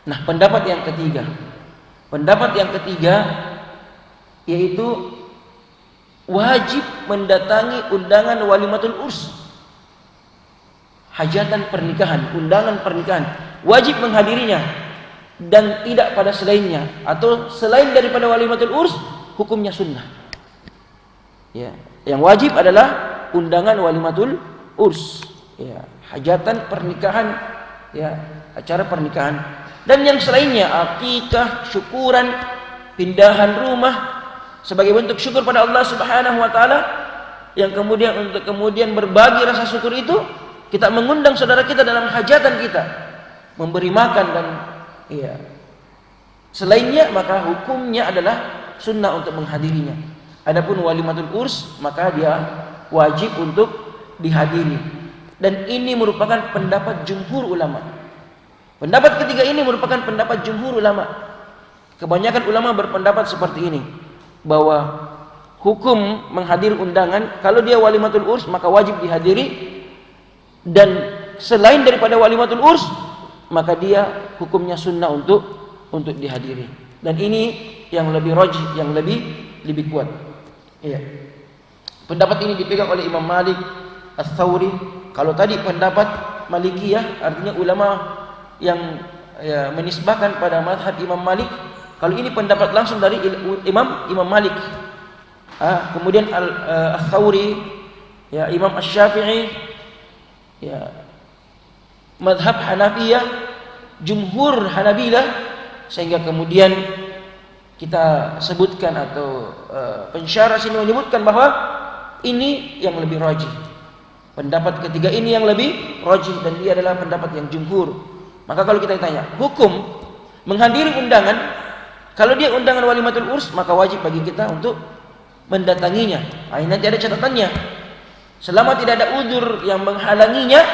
Nah, pendapat yang ketiga yaitu wajib mendatangi undangan walimatul urs, hajatan pernikahan, undangan pernikahan, wajib menghadirinya dan tidak pada selainnya, atau selain daripada walimatul urs hukumnya sunnah. Ya, yang wajib adalah undangan walimatul urs, ya, hajatan pernikahan, ya, acara pernikahan. Dan yang selainnya, akikah, syukuran, pindahan rumah sebagai bentuk syukur pada Allah Subhanahu wa taala, yang kemudian untuk kemudian berbagi rasa syukur itu kita mengundang saudara kita dalam hajatan kita, memberi makan dan ya selainnya, maka hukumnya adalah sunnah untuk menghadirinya. Adapun walimatul urs maka dia wajib untuk dihadiri, dan ini merupakan pendapat jumhur ulama. Pendapat ketiga ini merupakan pendapat jumhur ulama. Kebanyakan ulama berpendapat seperti ini, bahwa hukum menghadiri undangan kalau dia walimatul urs maka wajib dihadiri, dan selain daripada walimatul urs maka dia hukumnya sunnah untuk dihadiri. Dan ini yang lebih rajih, yang lebih kuat. Iya. Pendapat ini dipegang oleh Imam Malik, Ats-Tsauri. Kalau tadi pendapat Malikiyah, artinya ulama yang ya, menisbahkan pada mazhab Imam Malik. Kalau ini pendapat langsung dari Imam Malik. Kemudian Ats-Tsauri, ya, Imam Asy-Syafi'i, ya, mazhab Hanafiyah, jumhur Hanabilah, sehingga kemudian kita sebutkan atau pensyarah sini menyebutkan bahwa ini yang lebih rajih. Pendapat ketiga ini yang lebih rajih, dan dia adalah pendapat yang jumhur. Maka kalau kita tanya hukum menghadiri undangan, kalau dia undangan walimatul urs maka wajib bagi kita untuk mendatanginya. Nanti ada catatannya. Selama tidak ada uzur yang menghalanginya,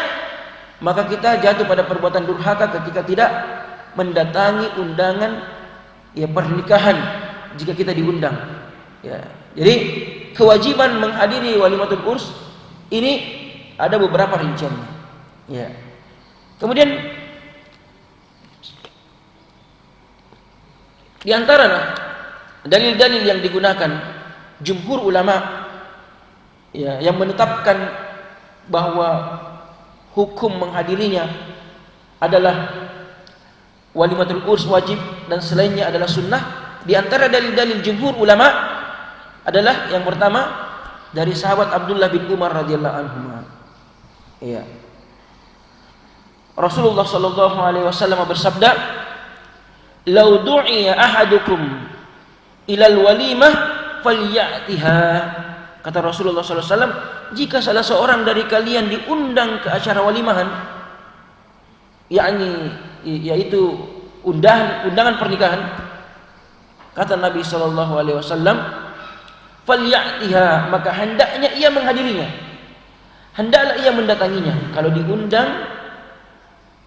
maka kita jatuh pada perbuatan durhaka ketika tidak mendatangi undangan, ya, pernikahan jika kita diundang. Ya. Jadi kewajiban menghadiri walimatul urs ini ada beberapa rinciannya. Ya. Kemudian di antara dalil-dalil yang digunakan jumhur ulama, ya, yang menetapkan bahwa hukum menghadirinya adalah walimatul urs wajib dan selainnya adalah sunnah. Di antara dalil-dalil jumhur ulama adalah yang pertama dari sahabat Abdullah bin Umar radhiyallahu anhu. Iya. Rasulullah sallallahu alaihi wasallam bersabda, "Lau du'iya ahadukum ilal walimah falyatiha." Kata Rasulullah sallallahu alaihi wasallam, jika salah seorang dari kalian diundang ke acara walimahan, yaitu undangan pernikahan, kata Nabi sallallahu alaihi wasallam, falyatiha, maka hendaknya ia menghadirinya, hendaklah ia mendatanginya kalau diundang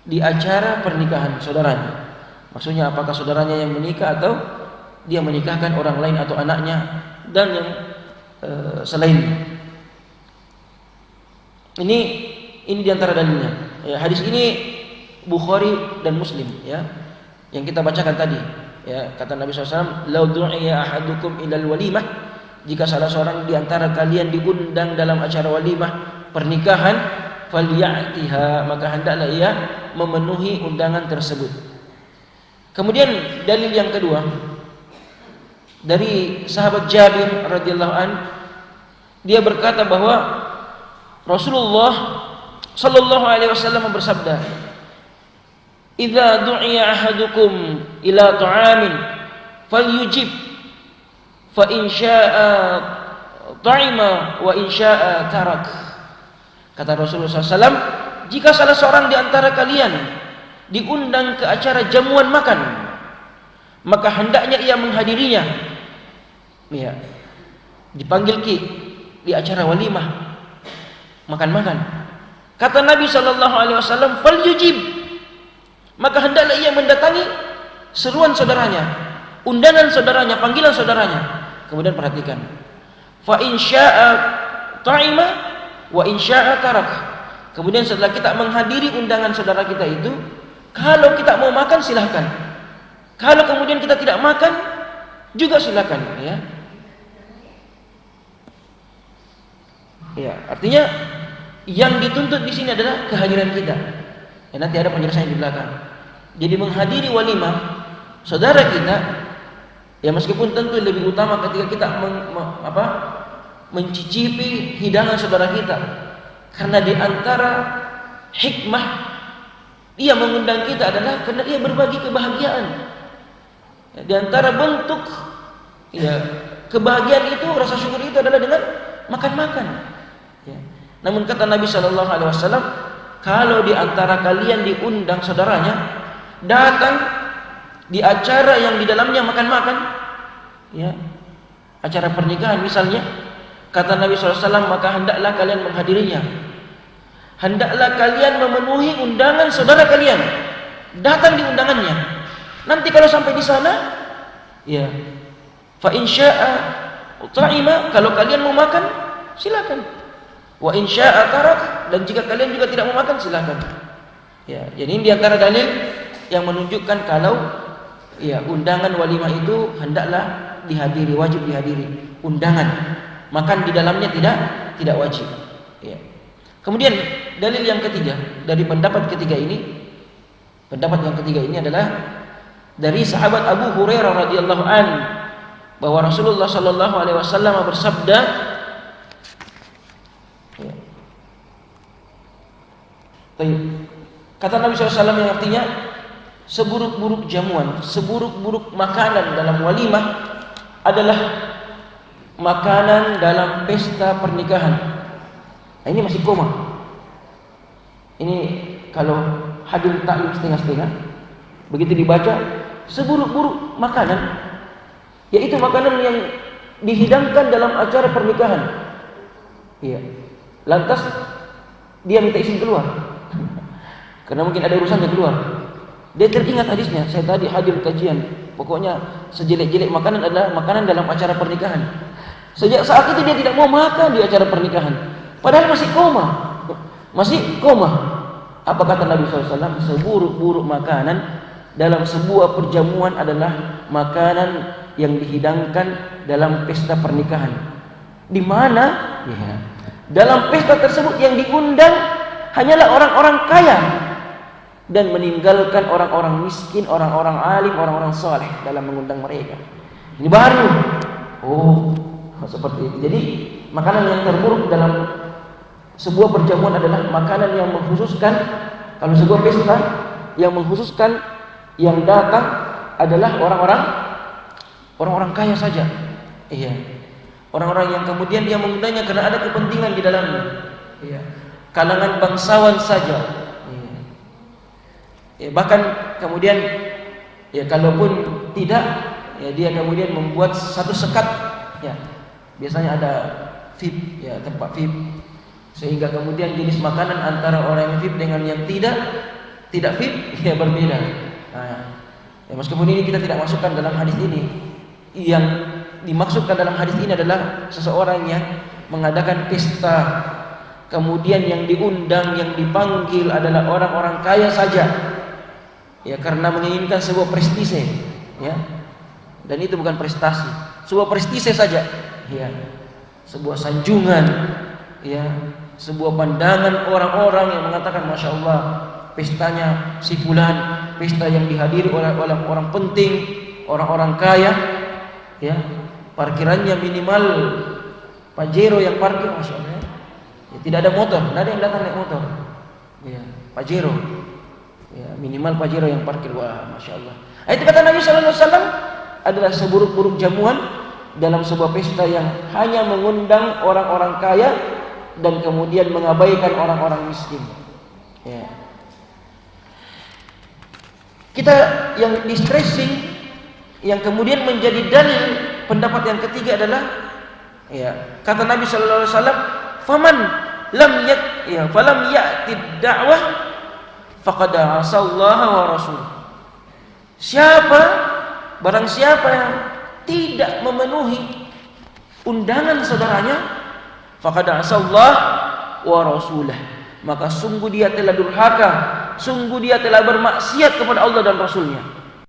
di acara pernikahan saudaranya. Maksudnya apakah saudaranya yang menikah atau dia menikahkan orang lain atau anaknya dan yang selainnya. Ini diantara dalilnya. Ya, hadis ini Bukhari dan Muslim, ya, yang kita bacakan tadi. Ya, kata Nabi SAW, "Lau du'iya ahadukum ilal walimah," jika salah seorang di antara kalian diundang dalam acara walimah pernikahan, falyatiha, maka hendaklah ia memenuhi undangan tersebut. Kemudian dalil yang kedua dari sahabat Jabir radhiyallahu an, dia berkata bahwa Rasulullah sallallahu alaihi wasallam bersabda, "Idza du'iya ahadukum ila ta'amin falyujib, fa in syaa'a ta'ima wa in syaa'a tarak." Kata Rasulullah SAW, jika salah seorang di antara kalian diundang ke acara jamuan makan, maka hendaknya ia menghadirinya. Ya, dipanggil di acara walimah makan-makan. Kata Nabi SAW, falyujib, maka hendaklah ia mendatangi seruan saudaranya, undangan saudaranya, panggilan saudaranya. Kemudian perhatikan, fa in syaa'a ta'ima wa in syaa'a tarak. Kemudian setelah kita menghadiri undangan saudara kita itu, Kalau kita mau makan silahkan. Kalau kemudian kita tidak makan juga silahkan, ya. Ya, artinya yang dituntut di sini adalah kehadiran kita. Ya, nanti ada penjelasan di belakang. Jadi menghadiri walimah saudara kita, ya meskipun tentu lebih utama ketika kita mencicipi hidangan saudara kita, karena di antara hikmah ia mengundang kita adalah karena ia berbagi kebahagiaan. Ya, di antara bentuk ya kebahagiaan itu, rasa syukur itu adalah dengan makan-makan. Ya. Namun kata Nabi Shallallahu Alaihi Wasallam, kalau di antara kalian diundang saudaranya datang di acara yang di dalamnya makan-makan, ya, acara pernikahan misalnya, kata Nabi SAW, maka hendaklah kalian menghadirinya. Hendaklah kalian memenuhi undangan saudara kalian, datang di undangannya. Nanti kalau sampai di sana, ya, fa in syaa ta'ima, kalau kalian mau makan silakan. Wa in syaa tarak, dan jika kalian juga tidak mau makan silakan. Ya, jadi ini di antara dalil yang menunjukkan kalau ya undangan walimah itu hendaklah dihadiri, wajib dihadiri. Undangan, makan di dalamnya tidak wajib. Ya. Kemudian dalil yang ketiga dari pendapat ketiga ini, adalah dari sahabat Abu Hurairah radhiyallahu an, bahwa Rasulullah sallallahu alaihi wasallam bersabda, ya. Kata Nabi SAW yang artinya, seburuk-buruk jamuan, seburuk-buruk makanan dalam walimah adalah makanan dalam pesta pernikahan. Nah, ini masih koma. Ini kalau hadir taklim setengah-setengah, begitu dibaca, seburuk-buruk makanan, yaitu makanan yang dihidangkan dalam acara pernikahan. Iya. Lantas dia minta izin keluar, karena mungkin ada urusannya keluar. Dia teringat hadisnya, saya tadi hadir kajian, pokoknya sejelek-jelek makanan adalah makanan dalam acara pernikahan. Sejak saat itu dia tidak mau makan di acara pernikahan, padahal masih koma. Apa kata Nabi SAW? Seburuk-buruk makanan dalam sebuah perjamuan adalah makanan yang dihidangkan dalam pesta pernikahan. Di mana? Ya, dalam pesta tersebut yang diundang hanyalah orang-orang kaya dan meninggalkan orang-orang miskin, orang-orang alim, orang-orang soleh dalam mengundang mereka. Ini baru. Oh, seperti itu. Jadi makanan yang terburuk dalam sebuah perjamuan adalah makanan yang mengkhususkan, kalau sebuah pesta yang mengkhususkan yang datang adalah orang-orang kaya saja. Iya. Orang-orang yang kemudian dia mengundangnya karena ada kepentingan di dalamnya. Iya. Kalangan bangsawan saja. Iya. Ya, bahkan kemudian ya kalaupun tidak, ya dia kemudian membuat satu sekat, ya. Biasanya ada VIP, ya, tempat VIP, sehingga kemudian jenis makanan antara orang yang VIP dengan yang tidak VIP ya berbeda. Nah, ya meskipun ini kita tidak masukkan dalam hadis ini, yang dimaksudkan dalam hadis ini adalah seseorang yang mengadakan pesta, kemudian yang diundang, yang dipanggil adalah orang-orang kaya saja, ya, karena menginginkan sebuah prestise, ya, dan itu bukan prestasi, sebuah prestise saja, ya, sebuah sanjungan, ya, sebuah pandangan orang-orang yang mengatakan, masya Allah, pestanya si fulan, pesta yang dihadiri oleh orang penting, orang-orang kaya, ya, parkirannya minimal Pajero yang parkir, masya Allah, ya, tidak ada motor, tidak ada yang datang naik motor, ya, Pajero, ya, minimal Pajero yang parkir, wah, masya Allah. Nah, itu kata Nabi SAW adalah seburuk-buruk jamuan dalam sebuah pesta yang hanya mengundang orang-orang kaya dan kemudian mengabaikan orang-orang miskin. Ya. Kita yang distressing, yang kemudian menjadi dalil pendapat yang ketiga adalah, ya, kata Nabi Sallallahu Alaihi Wasallam, "Faman falam ya'ti da'wah, faqad asallaha wa rasul." Barang siapa yang tidak memenuhi undangan saudaranya, faqad asallah wa rasulah, maka sungguh dia telah durhaka sungguh dia telah bermaksiat kepada Allah dan Rasulnya.